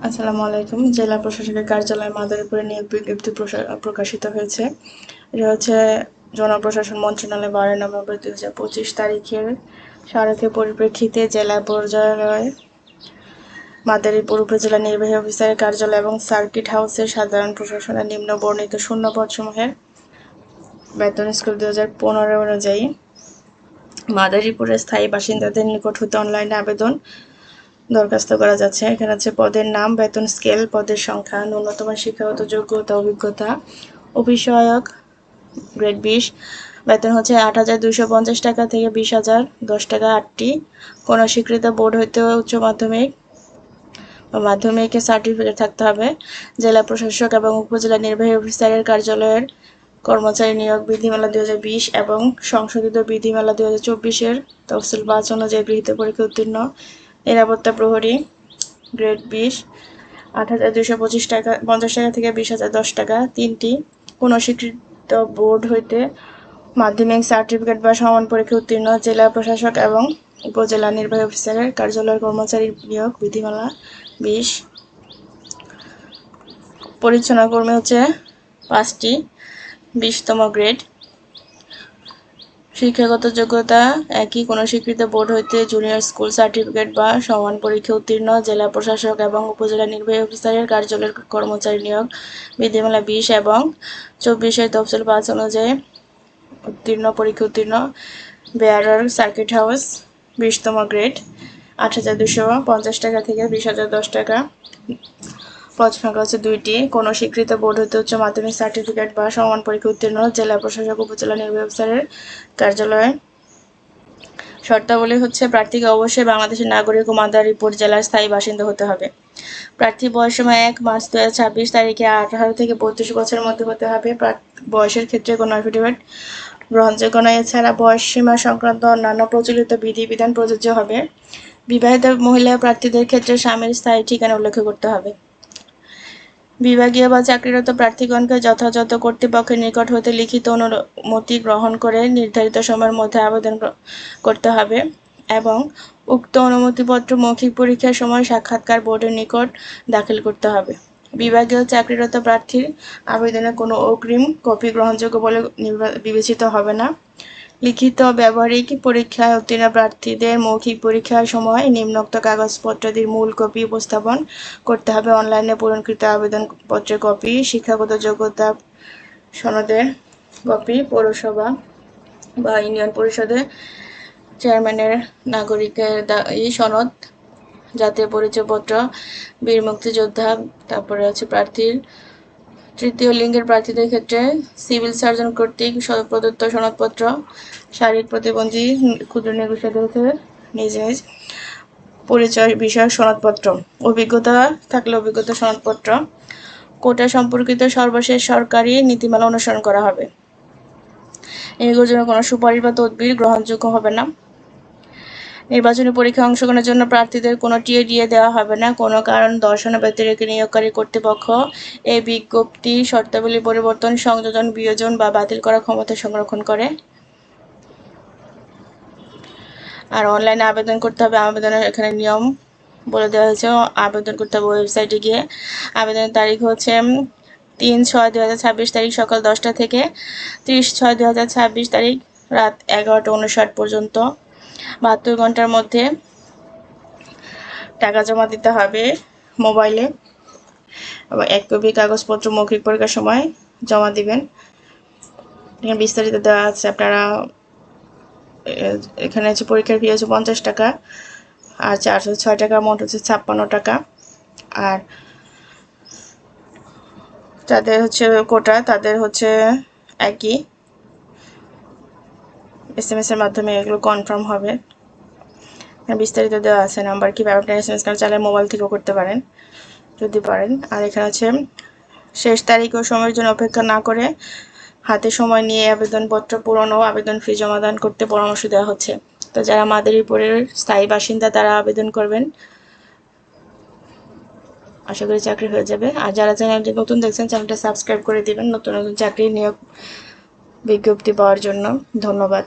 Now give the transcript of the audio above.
আসসালামু আলাইকুম। জেলা প্রশাসকের কার্যালয় মাদারীপুরে নিয়োগ বিজ্ঞপ্তি প্রকাশিত হয়েছে। এটা হচ্ছে জনপ্রশাসন মন্ত্রণালয় 12 নভেম্বর 2025 তারিখের স্মারকের পরিপ্রেক্ষিতে জেলা পর্যায়ে মাদারীপুর উপজেলা নির্বাহী অফিসারের কার্যালয় এবং সার্কিট হাউসের সাধারণ প্রশাসনের নিম্ন বর্ণিত শূন্য পদসমূহের বেতন স্কেল 2015 অনুযায়ী মাদারীপুরের স্থায়ী বাসিন্দাদের নিকট হতে অনলাইনে আবেদন দরখাস্ত করা যাচ্ছে। এখানে হচ্ছে পদের নাম, বেতন স্কেল, পদের সংখ্যা, ন্যূনতম শিক্ষাগত যোগ্যতা, অভিজ্ঞতা, অফিস সহায়ক গ্রেড 20, বেতন হচ্ছে 8,250 টাকা থেকে 20,010 টাকা 8টি। কোনো স্বীকৃত বোর্ড হইতে উচ্চ মাধ্যমিক বা মাধ্যমিকের সার্টিফিকেট থাকতে হবে। জেলা প্রশাসক এবং উপজেলা নির্বাহী অফিসারের কার্যালয়ের কর্মচারী নিয়োগ বিধিমালা 2020 এবং সংশোধিত বিধিমালা 2024-এর তফসিল 5 অনুযায়ী গৃহীত পরীক্ষা উত্তীর্ণ নিরাপত্তা প্রহরী গ্রেড 20, 8,250 টাকা 50 টাকা থেকে 20,010 টাকা 3টি। কোনো স্বীকৃত বোর্ড হইতে মাধ্যমিক সার্টিফিকেট বা সমান পরীক্ষা উত্তীর্ণ জেলা প্রশাসক এবং উপজেলা নির্বাহী অফিসারের কার্যালয়ের কর্মচারী নিয়োগ বিধিমালা 20। পরিচ্ছন্ন কর্মী হচ্ছে 5টি, 20তম গ্রেড। শিক্ষাগত যোগ্যতা একই, কোনো স্বীকৃত বোর্ড হইতে জুনিয়র স্কুল সার্টিফিকেট বা সমান পরীক্ষা উত্তীর্ণ জেলা প্রশাসক এবং উপজেলা নির্বাহী অফিসারের কার্যালয়ের কর্মচারী নিয়োগ বিধিমালা 20 এবং 24-এর তফসিল 5 অনুযায়ী পরীক্ষা উত্তীর্ণ বেয়ারার সার্কিট হাউস 20তম গ্রেড, 8,250 টাকা থেকে 20,010 টাকা। পদ সংখ্যা হচ্ছে 2টি। কোনো স্বীকৃত বোর্ড হতে উচ্চ মাধ্যমিক সার্টিফিকেট বা সমান পরীক্ষা উত্তীর্ণ জেলা প্রশাসক উপজেলা নির্বাহী অফিসারের কার্যালয়ে। শর্তাবলী হচ্ছে প্রার্থীকে অবশ্যই বাংলাদেশের নাগরিক ও মাদারীপুর জেলার স্থায়ী বাসিন্দা হতে হবে। প্রার্থী বয়সসীমা 1 মার্চ 2026 তারিখে 18 থেকে 32 বছরের মধ্যে হতে হবে। বয়সের ক্ষেত্রে কোনো এফিডেভিট গ্রহণযোগ্য নয়। এছাড়া বয়সসীমা সংক্রান্ত অন্যান্য প্রচলিত বিধিবিধান প্রযোজ্য হবে। বিবাহিত মহিলা প্রার্থীদের ক্ষেত্রে স্বামীর স্থায়ী ঠিকানা উল্লেখ করতে হবে। বিভাগীয় বা চাকরিরত প্রার্থীগণকে যথাযথ কর্তৃপক্ষের নিকট হতে লিখিত অনুমতি গ্রহণ করে নির্ধারিত সময়ের মধ্যে আবেদন করতে হবে এবং উক্ত অনুমতিপত্র মৌখিক পরীক্ষার সময় সাক্ষাৎকার বোর্ডের নিকট দাখিল করতে হবে। বিভাগীয় চাকরিরত প্রার্থীর আবেদনের কোনো অগ্রিম কপি গ্রহণযোগ্য বলে বিবেচিত হবে না। লিখিত ব্যবহারিক পরীক্ষায় উত্তীর্ণ প্রার্থীদের মৌখিক পরীক্ষার সময় নিম্নোক্ত কাগজপত্রাদির মূল কপি উপস্থাপন করতে হবে। অনলাইনে পূরণকৃত আবেদনপত্রের কপি, শিক্ষাগত যোগ্যতা সনদের কপি, পৌরসভা বা ইউনিয়ন পরিষদের চেয়ারম্যানের নাগরিকের সনদ, জাতীয় পরিচয়পত্র, বীর মুক্তিযোদ্ধা, তারপরে হচ্ছে প্রার্থীর তৃতীয় লিঙ্গের প্রার্থীদের ক্ষেত্রে সিভিল সার্জন কর্তৃক প্রদত্ত সনদপত্র, শারীরিক প্রতিবন্ধী ক্ষুদ্র নিগোষ্ঠীদের নিজ নিজ পরিচয় বিষয়ক সনদপত্র, অভিজ্ঞতা থাকলে অভিজ্ঞতা সনদপত্র। কোটা সম্পর্কিত সর্বশেষ সরকারি নীতিমালা অনুসরণ করা হবে। নিয়োগের জন্য কোনো সুপারিশ বা তদবির গ্রহণযোগ্য হবে না। নির্বাচনী পরীক্ষায় অংশগ্রহণের জন্য প্রার্থীদের কোনো টিএডিএ দেওয়া হবে না। কোনো কারণ দর্শানো ব্যতি রেখে নিয়োগকারী কর্তৃপক্ষ এই বিজ্ঞপ্তি শর্তাবলী পরিবর্তন, সংযোজন, বিয়োজন বা বাতিল করার ক্ষমতা সংরক্ষণ করে। আর অনলাইনে আবেদন করতে হবে। আবেদনের এখানে নিয়ম বলে দেওয়া হয়েছে। আবেদন করতে হবে ওয়েবসাইটে গিয়ে। আবেদনের তারিখ হচ্ছে 3/6/2026 তারিখ সকাল 10টা থেকে 30/6/2026 তারিখ রাত 11টা 59 পর্যন্ত। 72 ঘন্টার মধ্যে টাকা জমা দিতে হবে মোবাইলে এবং 1 কপি কাগজপত্র মৌখিক পরীক্ষার সময় জমা দিবেন। এখানে বিস্তারিত দেওয়া আছে। আপনারা এখানে হচ্ছে পরীক্ষার ফি হচ্ছে 50 টাকা আর 406 টাকা, মোট হচ্ছে 56 টাকা। আর যাদের হচ্ছে কোটা তাদের হচ্ছে একই SMS এর মাধ্যমে এগুলো কনফার্ম হবে। বিস্তারিত দেওয়া আছে নাম্বার, কিভাবে আপনি SMS কার্ড চাইলে মোবাইল থেকেও করতে পারেন যদি পারেন। আর এখানে হচ্ছে শেষ তারিখ ও সময়ের জন্য অপেক্ষা না করে হাতে সময় নিয়ে আবেদনপত্র পূরণ ও আবেদন ফি জমাদান করতে পরামর্শ দেওয়া হচ্ছে। তো যারা মাদারীপুরের স্থায়ী বাসিন্দা তারা আবেদন করবেন, আশা করি চাকরি হয়ে যাবে। আর যারা চ্যানেলটি নতুন দেখছেন চ্যানেলটা সাবস্ক্রাইব করে দিবেন নতুন নতুন চাকরি নিয়োগ বিজ্ঞপ্তি পাওয়ার জন্য। ধন্যবাদ।